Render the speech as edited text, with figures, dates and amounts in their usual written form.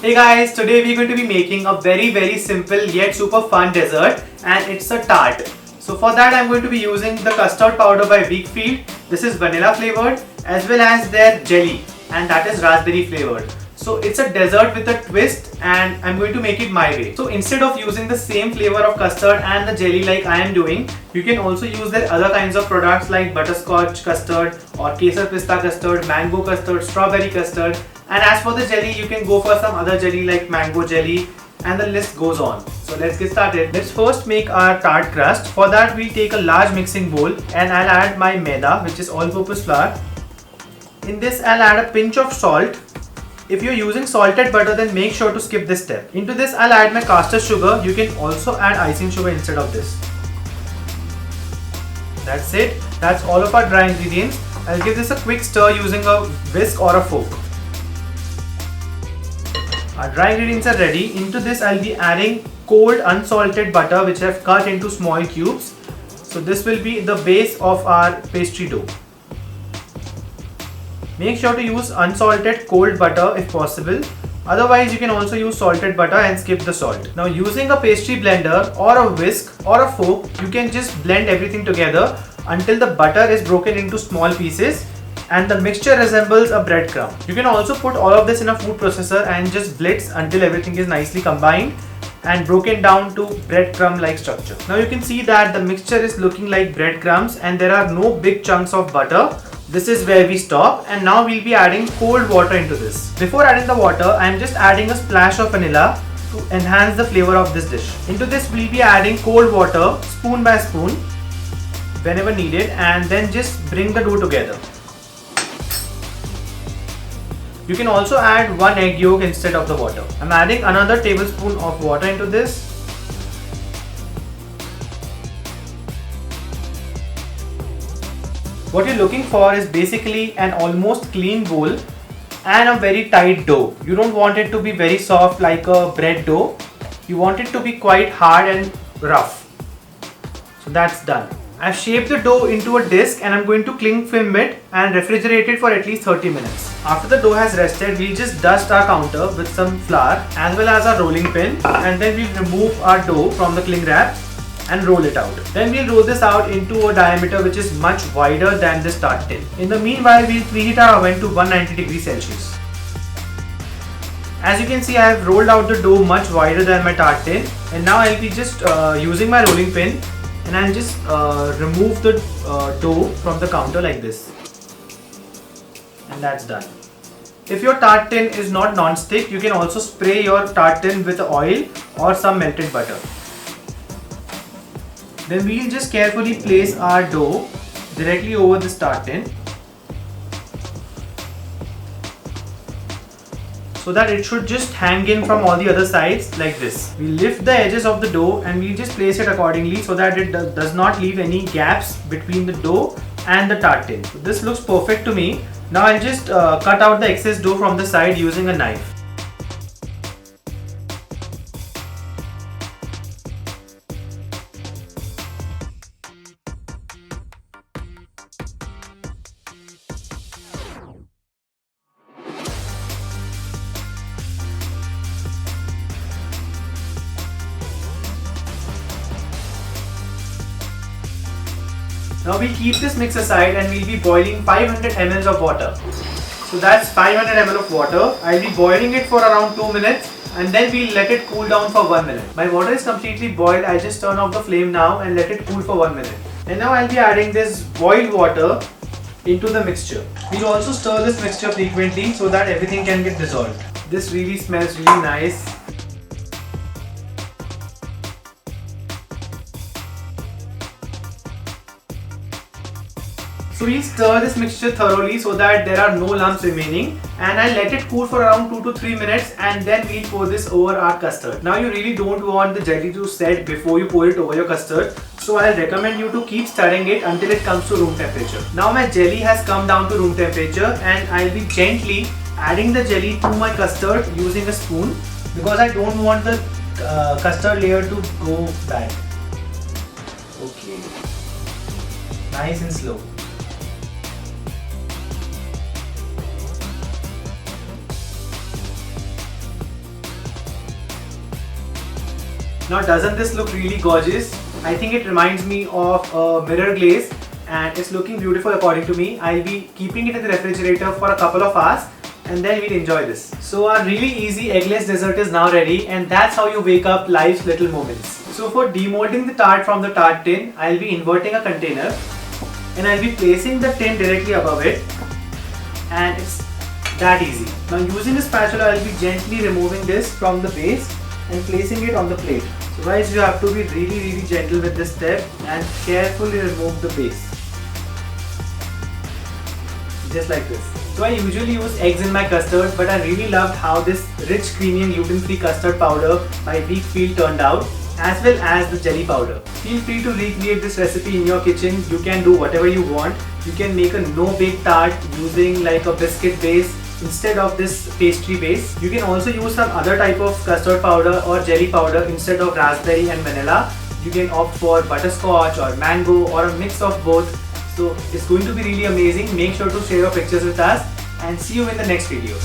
Hey guys, today we're going to be making a very simple yet super fun dessert, and it's a tart. So for that I'm going to be using the custard powder by Weakfield. This is vanilla flavored as well as their jelly, and that is raspberry flavored. So it's a dessert with a twist and I'm going to make it my way. So instead of using the same flavor of custard and the jelly like I am doing, you can also use their other kinds of products like butterscotch custard or kesar pista custard, mango custard, strawberry custard. And as for the jelly, you can go for some other jelly like mango jelly, and the list goes on. So let's get started. Let's first make our tart crust. For that we'll take a large mixing bowl and I'll add my maida, which is all-purpose flour. In this I'll add a pinch of salt. If you're using salted butter, then make sure to skip this step. Into this I'll add my caster sugar. You can also add icing sugar instead of this. That's it. That's all of our dry ingredients. I'll give this a quick stir using a whisk or a fork. Our dry ingredients are ready. Into this I'll be adding cold unsalted butter which I've cut into small cubes. So this will be the base of our pastry dough. Make sure to use unsalted cold butter if possible. Otherwise you can also use salted butter and skip the salt. Now using a pastry blender or a whisk or a fork, you can just blend everything together until the butter is broken into small pieces and the mixture resembles a breadcrumb. You can also put all of this in a food processor and just blitz until everything is nicely combined and broken down to breadcrumb like structure. Now you can see that the mixture is looking like breadcrumbs and there are no big chunks of butter. This is where we stop, and now we'll be adding cold water into this. Before adding the water, I'm just adding a splash of vanilla to enhance the flavor of this dish. Into this we'll be adding cold water spoon by spoon whenever needed, and then just bring the dough together. You can also add one egg yolk instead of the water. I'm adding another tablespoon of water into this. What you're looking for is basically an almost clean bowl and a very tight dough. You don't want it to be very soft like a bread dough. You want it to be quite hard and rough. So that's done. I've shaped the dough into a disc and I'm going to cling film it and refrigerate it for at least 30 minutes. After the dough has rested, we'll just dust our counter with some flour as well as our rolling pin, and then we'll remove our dough from the cling wrap and roll it out. Then we'll roll this out into a diameter which is much wider than this tart tin. In the meanwhile, we'll preheat our oven to 190 degrees Celsius. As you can see, I have rolled out the dough much wider than my tart tin, and now I'll be just using my rolling pin and I'll just remove the dough from the counter like this. And that's done. If your tart tin is not non-stick, you can also spray your tart tin with oil or some melted butter. Then we'll just carefully place our dough directly over the tart tin so that it should just hang in from all the other sides like this. We lift the edges of the dough and we'll just place it accordingly so that it does not leave any gaps between the dough and the tart tin. So this looks perfect to me. Now I'll just cut out the excess dough from the side using a knife. Now we'll keep this mix aside and we'll be boiling 500 ml of water. So that's 500 ml of water. I'll be boiling it for around 2 minutes and then we'll let it cool down for 1 minute. My water is completely boiled. I just turn off the flame now and let it cool for 1 minute. And now I'll be adding this boiled water into the mixture. We'll also stir this mixture frequently so that everything can get dissolved. This really smells really nice. So we'll stir this mixture thoroughly so that there are no lumps remaining, and I'll let it cool for around 2 to 3 minutes and then we'll pour this over our custard. Now you really don't want the jelly to set before you pour it over your custard, so I'll recommend you to keep stirring it until it comes to room temperature. Now my jelly has come down to room temperature and I'll be gently adding the jelly to my custard using a spoon because I don't want the custard layer to go bad. Okay. Nice and slow. Now doesn't this look really gorgeous? I think it reminds me of a mirror glaze and it's looking beautiful according to me. I'll be keeping it in the refrigerator for a couple of hours and then we'll enjoy this. So our really easy eggless dessert is now ready, and that's how you wake up life's little moments. So for demolding the tart from the tart tin, I'll be inverting a container and I'll be placing the tin directly above it, and it's that easy. Now using a spatula, I'll be gently removing this from the base and placing it on the plate. So guys, you have to be really gentle with this step and carefully remove the base. Just like this. So I usually use eggs in my custard, but I really loved how this rich, creamy and gluten-free custard powder by Weakfield turned out, as well as the jelly powder. Feel free to recreate this recipe in your kitchen. You can do whatever you want. You can make a no-bake tart using like a biscuit base instead of this pastry base. You can also use some other type of custard powder or jelly powder instead of raspberry and vanilla. You can opt for butterscotch or mango or a mix of both. So it's going to be really amazing. Make sure to share your pictures with us and see you in the next video.